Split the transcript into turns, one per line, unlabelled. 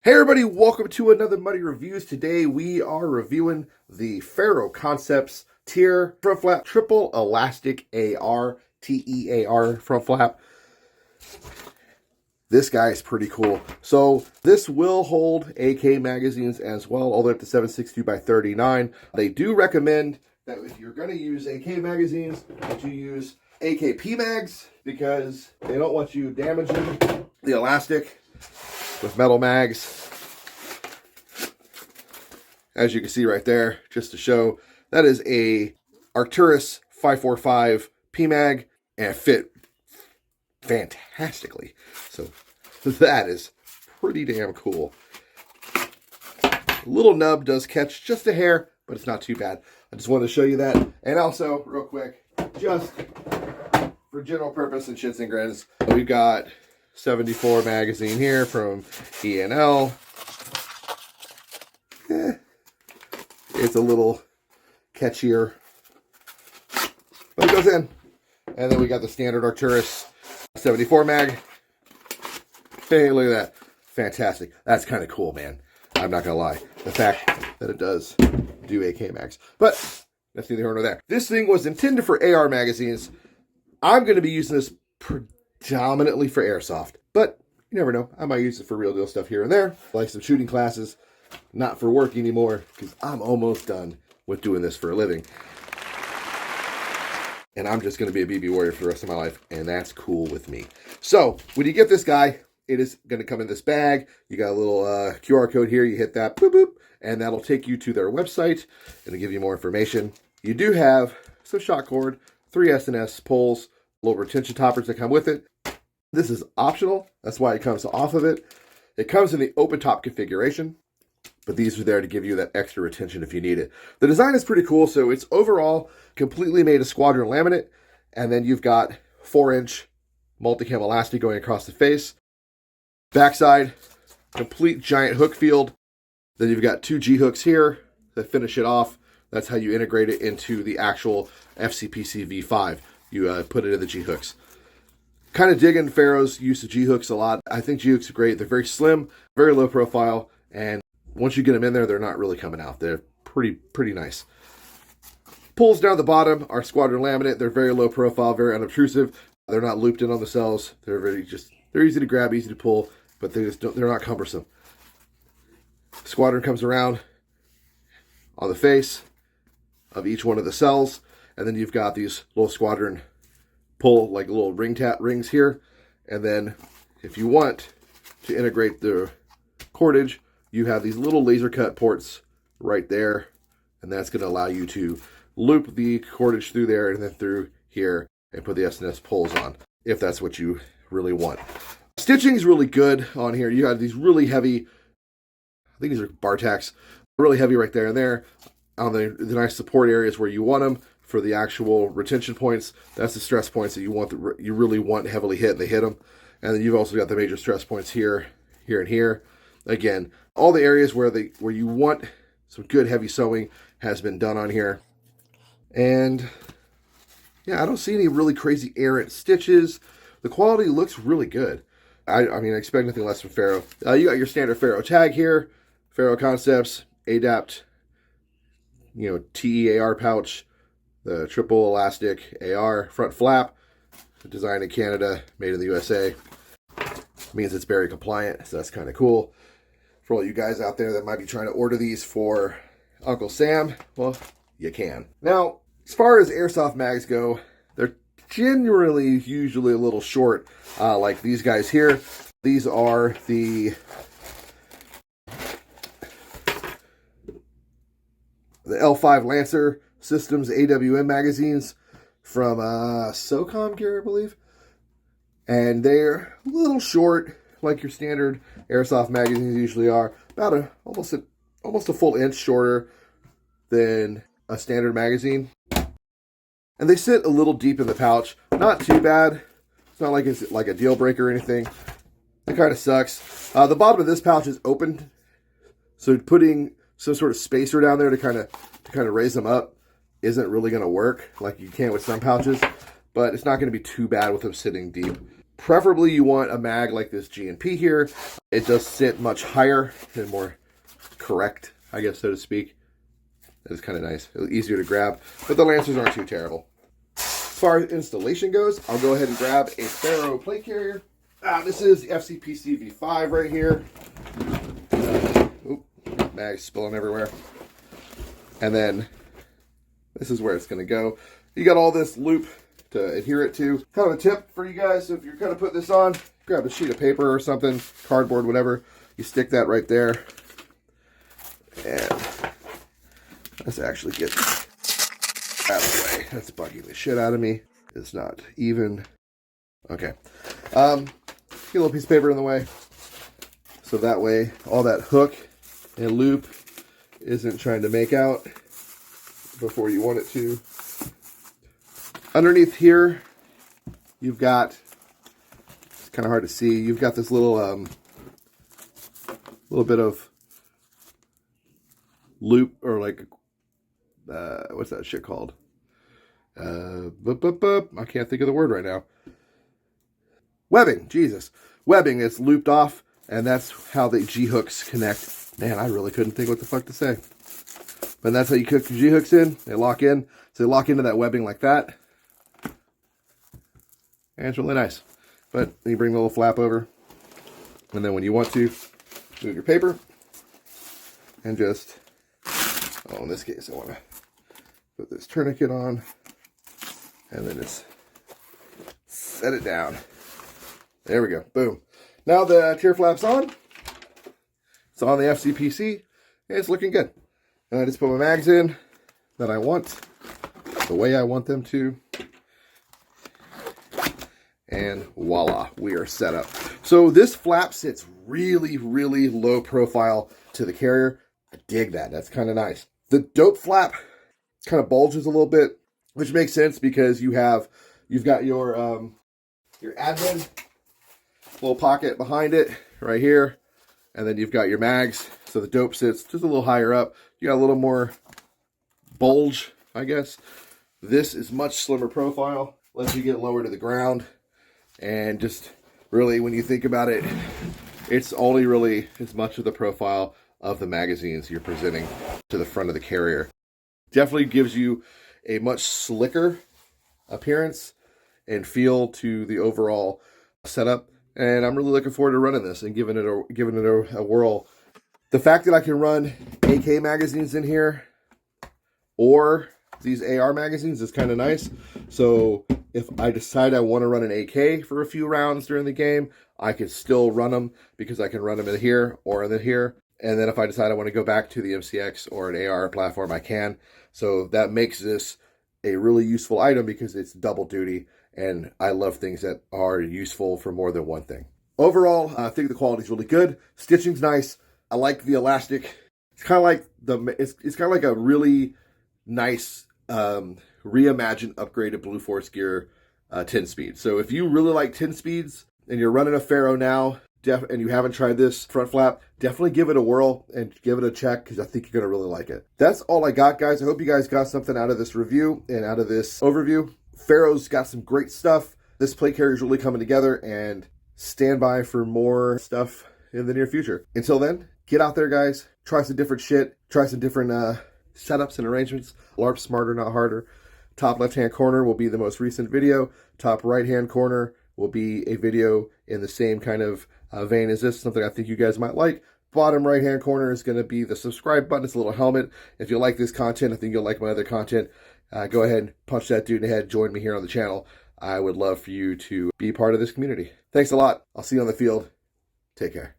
Hey everybody, welcome to another Muddy Reviews. Today we are reviewing the Ferro Concepts TEAR front flap triple elastic AR, TEAR front flap. This guy is pretty cool. So this will hold AK magazines as well, all the way up to 7.62 by 39. They do recommend that if you're going to use AK magazines, that you use AK PMAGS because they don't want you damaging the elastic with metal mags. As you can see right there, just to show, that is a Arcturus 545 PMAG and fit fantastically. So that is pretty damn cool. Little nub does catch just a hair, but it's not too bad. I just wanted to show you that. And also, real quick, just for general purpose and shits and grins, we've got 74 magazine here from E&L. It's a little catchier, but it goes in. And then we got the standard Arcturus 74 mag. Hey, look at that. Fantastic. That's kind of cool, man. I'm not going to lie. The fact that it does do AK mags. But that's neither here nor there. This thing was intended for AR magazines. I'm going to be using this predominantly for airsoft. But you never know. I might use it for real deal stuff here and there. Like some shooting classes. Not for work anymore, because I'm almost done with doing this for a living. And I'm just going to be a BB warrior for the rest of my life, and that's cool with me. So, when you get this guy, it is going to come in this bag. You got a little QR code here. You hit that, boop, boop, and that'll take you to their website, and it'll give you more information. You do have some shot cord, 3 S&S poles, little retention toppers that come with it. This is optional. That's why it comes off of it. It comes in the open top configuration. But these are there to give you that extra retention if you need it. The design is pretty cool. So it's overall completely made of squadron laminate. And then you've got 4-inch multicam elastic going across the face. Backside, complete giant hook field. Then you've got 2 G-hooks here that finish it off. That's how you integrate it into the actual FCPC V5. You put it in the G-hooks. Kind of digging Ferro's use of G-hooks a lot. I think G-hooks are great. They're very slim, very low profile, and once you get them in there, they're not really coming out. They're pretty nice. Pulls down the bottom are squadron laminate. They're very low profile, very unobtrusive. They're not looped in on the cells. They're easy to grab, easy to pull, but they're not cumbersome. Squadron comes around on the face of each one of the cells, and then you've got these little squadron pull, like little rings here. And then if you want to integrate the cordage, you have these little laser cut ports right there, and that's going to allow you to loop the cordage through there and then through here and put the S&S poles on, if that's what you really want. Stitching is really good on here. You have these really heavy, I think these are bar tacks, really heavy right there and there on the nice support areas where you want them for the actual retention points. That's the stress points that you really want heavily hit, and they hit them. And then you've also got the major stress points here, here, and here. Again, all the areas where you want some good heavy sewing has been done on here. And yeah, I don't see any really crazy errant stitches. The quality looks really good. I mean, I expect nothing less from Ferro. You got your standard Ferro tag here, Ferro Concepts, ADAPT, TEAR pouch, the triple elastic AR front flap, designed in Canada, made in the USA. Means it's very compliant, so that's kind of cool. For all you guys out there that might be trying to order these for Uncle Sam, well, you can. Now, as far as airsoft mags go, they're generally usually a little short, like these guys here. These are the L5 Lancer Systems AWM magazines from SOCOM gear, I believe. And they're a little short, like your standard airsoft magazines usually are. About almost a full inch shorter than a standard magazine. And they sit a little deep in the pouch. Not too bad. It's not like it's like a deal breaker or anything. It kind of sucks. The bottom of this pouch is open, so putting some sort of spacer down there to kind of raise them up isn't really going to work like you can with some pouches. But it's not going to be too bad with them sitting deep. Preferably you want a mag like this G&P here. It does sit much higher and more correct, I guess, so to speak. That is kind of nice. Easier to grab, but the lancers aren't too terrible. As far as installation goes, I'll go ahead and grab a Ferro plate carrier. This is the FCPC V5 right here. Mags spilling everywhere. And then this is where it's going to go. You got all this loop to adhere it to. Kind of a tip for you guys, so if you're going to put this on, grab a sheet of paper or something, cardboard, whatever. You stick that right there. And let's actually get out of the way. That's bugging the shit out of me. It's not even. Okay. Get a little piece of paper in the way. So that way, all that hook and loop isn't trying to make out before you want it to. Underneath here, you've got, it's kind of hard to see, you've got this little bit of loop, or like, what's that shit called? I can't think of the word right now. Webbing, Jesus. Webbing is looped off, and that's how the G-hooks connect. Man, I really couldn't think what the fuck to say. But that's how you cook the G-hooks in. They lock in. So they lock into that webbing like that. And it's really nice. But then you bring the little flap over. And then when you want to, move your paper. And just, in this case, I want to put this tourniquet on. And then just set it down. There we go. Boom. Now the tear flap's on. It's on the FCPC. And it's looking good. And I just put my mags in that I want, the way I want them to. And voila, we are set up. So this flap sits really, really low profile to the carrier. I dig that. That's kind of nice. The dope flap kind of bulges a little bit, which makes sense because you've got your admin little pocket behind it right here, and then you've got your mags. So the dope sits just a little higher up. You got a little more bulge, I guess. This is much slimmer profile, lets you get lower to the ground. And just really, when you think about it, it's only really as much of the profile of the magazines you're presenting to the front of the carrier. Definitely gives you a much slicker appearance and feel to the overall setup. And I'm really looking forward to running this and giving it a whirl. The fact that I can run AK magazines in here or these AR magazines is kind of nice. So if I decide I want to run an AK for a few rounds during the game, I can still run them because I can run them in here or in here. And then if I decide I want to go back to the MCX or an AR platform, I can. So that makes this a really useful item because it's double duty. And I love things that are useful for more than one thing. Overall, I think the quality is really good. Stitching's nice. I like the elastic. It's kind of like it's kind of like a really nice reimagined, upgraded Blue Force Gear 10 speed. So if you really like 10 speeds and you're running a Ferro now, and you haven't tried this front flap, definitely give it a whirl and give it a check because I think you're going to really like it. That's all I got, guys. I hope you guys got something out of this review and out of this overview. Ferro's got some great stuff. This plate carrier is really coming together, and stand by for more stuff in the near future. Until then, get out there, guys. Try some different shit. Try some different setups and arrangements. LARP smarter, not harder. Top left-hand corner will be the most recent video. Top right-hand corner will be a video in the same kind of vein as this, something I think you guys might like. Bottom right-hand corner is going to be the subscribe button. It's a little helmet. If you like this content, I think you'll like my other content. Go ahead and punch that dude in the head. Join me here on the channel. I would love for you to be part of this community. Thanks a lot. I'll see you on the field. Take care.